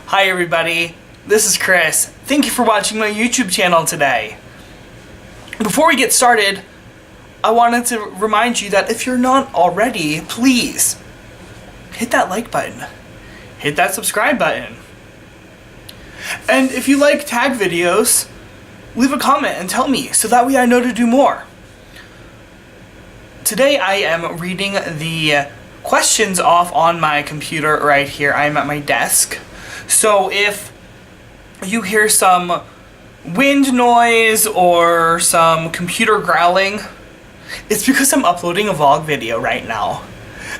Hi everybody, this is Chris. Thank you for watching my YouTube channel today. Before we get started, I wanted to remind you that if you're not already, please hit that like button, hit that subscribe button. And if you like tag videos, leave a comment and tell me so that way I know to do more. Today I am reading the questions off on my computer right here. I'm at my desk. So if you hear some wind noise or some computer growling, it's because I'm uploading a vlog video right now.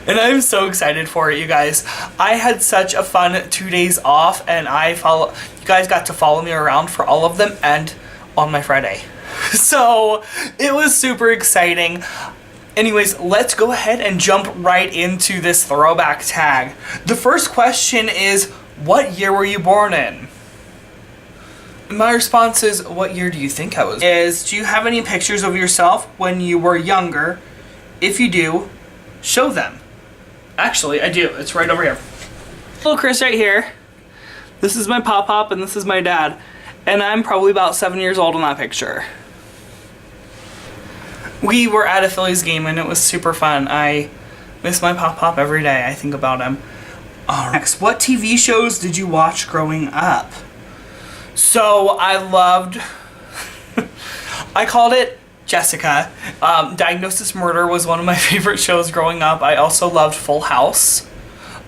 And I'm so excited for it, you guys. I had such a fun 2 days off, and you guys got to follow me around for all of them and on my Friday. So it was super exciting. Anyways, let's go ahead and jump right into this throwback tag. The first question is, what year were you born in? My response is, what year do you think I was? Do you have any pictures of yourself when you were younger? If you do, show them. Actually, I do. It's right over here. Little Chris right here. This is my pop-pop and this is my dad. And I'm probably about 7 years old in that picture. We were at a Phillies game and it was super fun. I miss my pop-pop every day. I think about him. Next, what TV shows did you watch growing up? So I loved, I called it Jessica. Diagnosis Murder was one of my favorite shows growing up. I also loved Full House.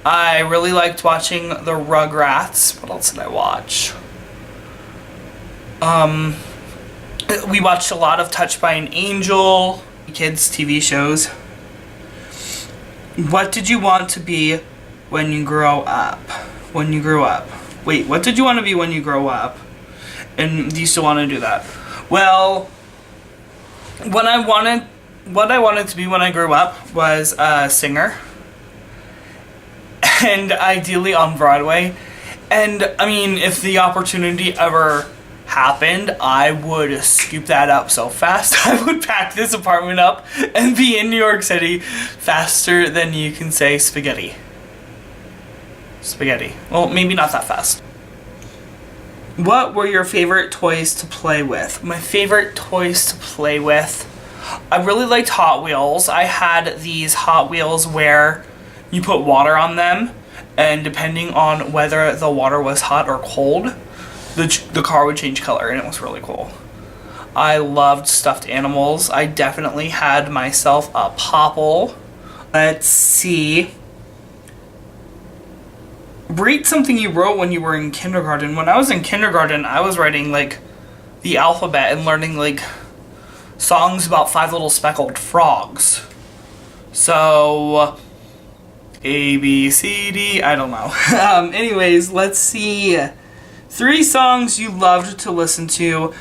I really liked watching the Rugrats. What else did I watch? We watched a lot of Touched by an Angel, kids TV shows. What did you want to be when you grow up? When you grew up. Wait, what did you want to be when you grow up? And do you still want to do that? Well, what I wanted to be when I grew up was a singer. And ideally on Broadway. And I mean, if the opportunity ever happened, I would scoop that up so fast. I would pack this apartment up and be in New York City faster than you can say spaghetti. Spaghetti. Well, maybe not that fast. What were your favorite toys to play with? My favorite toys to play with? I really liked Hot Wheels. I had these Hot Wheels where you put water on them, and depending on whether the water was hot or cold, the car would change color, and it was really cool. I loved stuffed animals. I definitely had myself a Popple. Let's see. Read something you wrote when you were in kindergarten. When I was in kindergarten, I was writing like the alphabet and learning like songs about 5 little speckled frogs. So A, B, C, D, I don't know. Anyways, let's see. 3 songs you loved to listen to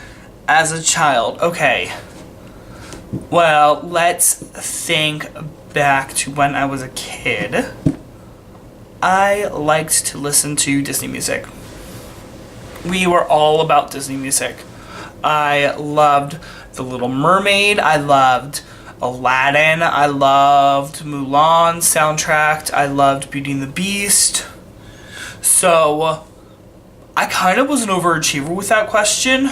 as a child. Okay. Well, let's think back to when I was a kid. I liked to listen to Disney music. We were all about Disney music. I loved The Little Mermaid. I loved Aladdin. I loved Mulan's soundtrack. I loved Beauty and the Beast. So I kind of was an overachiever with that question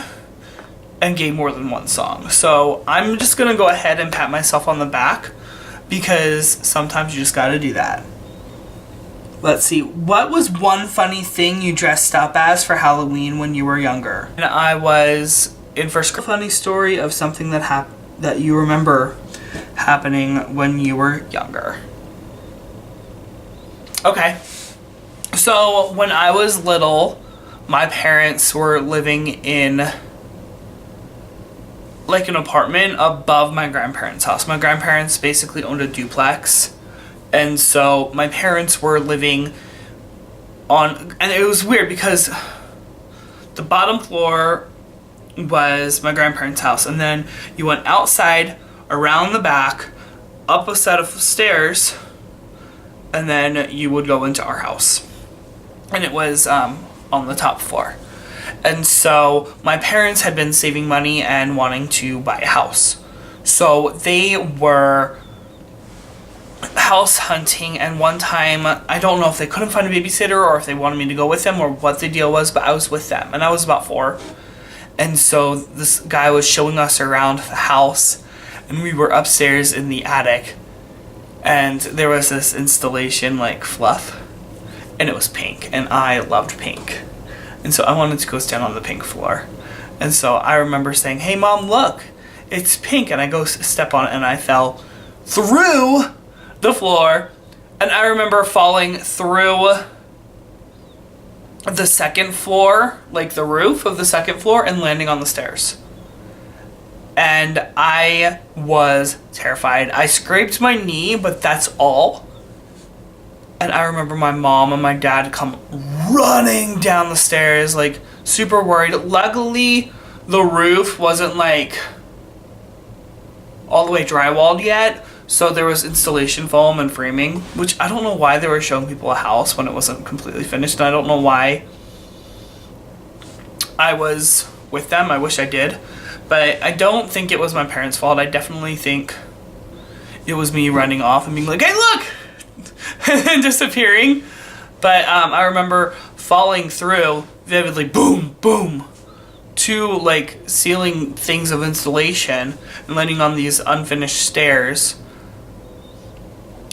and gave more than one song. So I'm just going to go ahead and pat myself on the back because sometimes you just got to do that. Let's see, what was one funny thing you dressed up as for Halloween when you were younger? And I was in first grade. Funny story of something that you remember happening when you were younger. Okay, so when I was little, my parents were living in like an apartment above my grandparents' house. My grandparents basically owned a duplex. And so my parents were living on, and it was weird because the bottom floor was my grandparents' house, and then you went outside, around the back, up a set of stairs, and then you would go into our house. And it was on the top floor. And so my parents had been saving money and wanting to buy a house. So they were house hunting, and one time, I don't know if they couldn't find a babysitter or if they wanted me to go with them or what the deal was, but I was with them, and I was about 4. And so this guy was showing us around the house, and we were upstairs in the attic, and there was this installation like fluff, and it was pink, and I loved pink. And so I wanted to go stand on the pink floor. And so I remember saying, "Hey Mom, look, it's pink," and I go step on it, and I fell through the floor, and I remember falling through the second floor, like the roof of the second floor, and landing on the stairs. And I was terrified. I scraped my knee, but that's all. And I remember my mom and my dad come running down the stairs, like super worried. Luckily, the roof wasn't like all the way drywalled yet, so there was installation foam and framing, which I don't know why they were showing people a house when it wasn't completely finished, and I don't know why I was with them. I wish I did, but I don't think it was my parents' fault. I definitely think it was me running off and being like, "Hey, look!" and disappearing. But I remember falling through vividly, boom, boom, 2 like ceiling things of installation and landing on these unfinished stairs.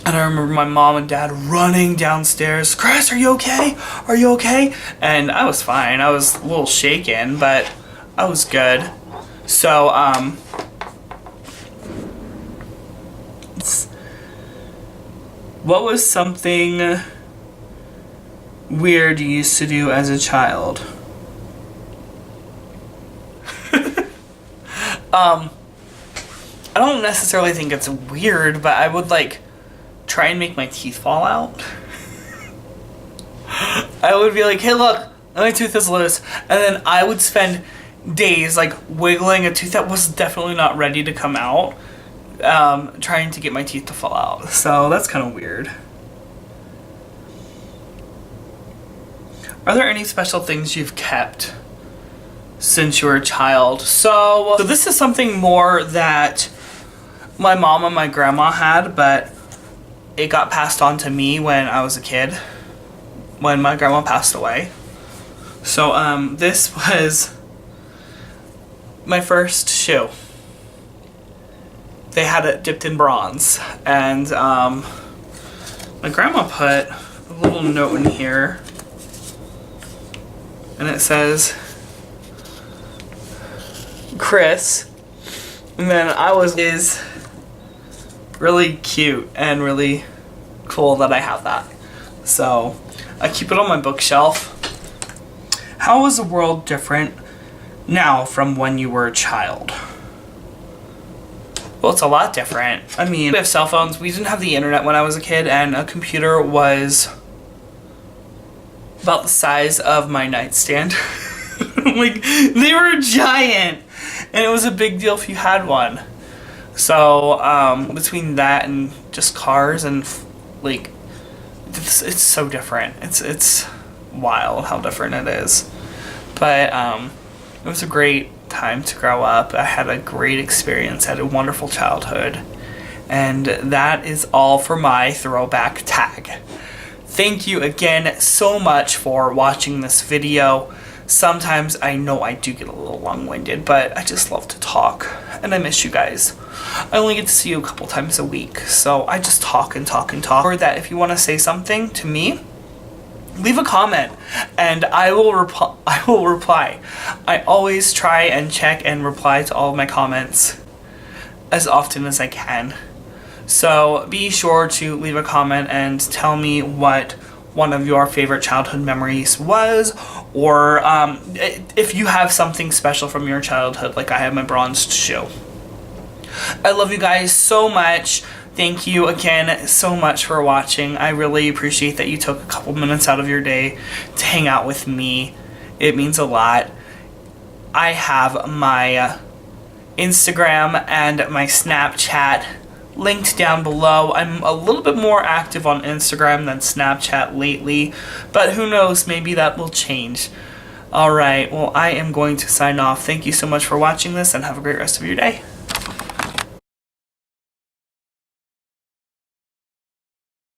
And I remember my mom and dad running downstairs. "Chris, are you okay? Are you okay?" And I was fine. I was a little shaken, but I was good. So, what was something weird you used to do as a child? I don't necessarily think it's weird, but I would like try and make my teeth fall out. I would be like, "Hey, look, my tooth is loose," and then I would spend days like wiggling a tooth that was definitely not ready to come out, trying to get my teeth to fall out. So that's kind of weird. Are there any special things you've kept since you were a child? So this is something more that my mom and my grandma had, but it got passed on to me when I was a kid, when my grandma passed away. So this was my first shoe. They had it dipped in bronze, and my grandma put a little note in here, and it says, "Chris," and then is really cute and really cool that I have that. So I keep it on my bookshelf. How is the world different now from when you were a child? Well, it's a lot different. I mean, we have cell phones. We didn't have the internet when I was a kid, and a computer was about the size of my nightstand. Like, they were giant, and it was a big deal if you had one. So, between that and just cars and, like, it's so different. It's wild how different it is. But, it was a great time to grow up. I had a great experience, had a wonderful childhood. And that is all for my throwback tag. Thank you again so much for watching this video. Sometimes I know I do get a little long-winded, but I just love to talk, and I miss you guys. I only get to see you a couple times a week, so I just talk and talk and talk. Or that if you want to say something to me, leave a comment, and I will reply. I always try and check and reply to all of my comments as often as I can. So be sure to leave a comment and tell me what one of your favorite childhood memories was, or if you have something special from your childhood, like I have my bronzed shoe. I love you guys so much. Thank you again so much for watching. I really appreciate that you took a couple minutes out of your day to hang out with me. It means a lot. I have my Instagram and my Snapchat linked down below. I'm a little bit more active on Instagram than Snapchat lately, but who knows, maybe that will change. Alright, well, I am going to sign off. Thank you so much for watching this, and have a great rest of your day.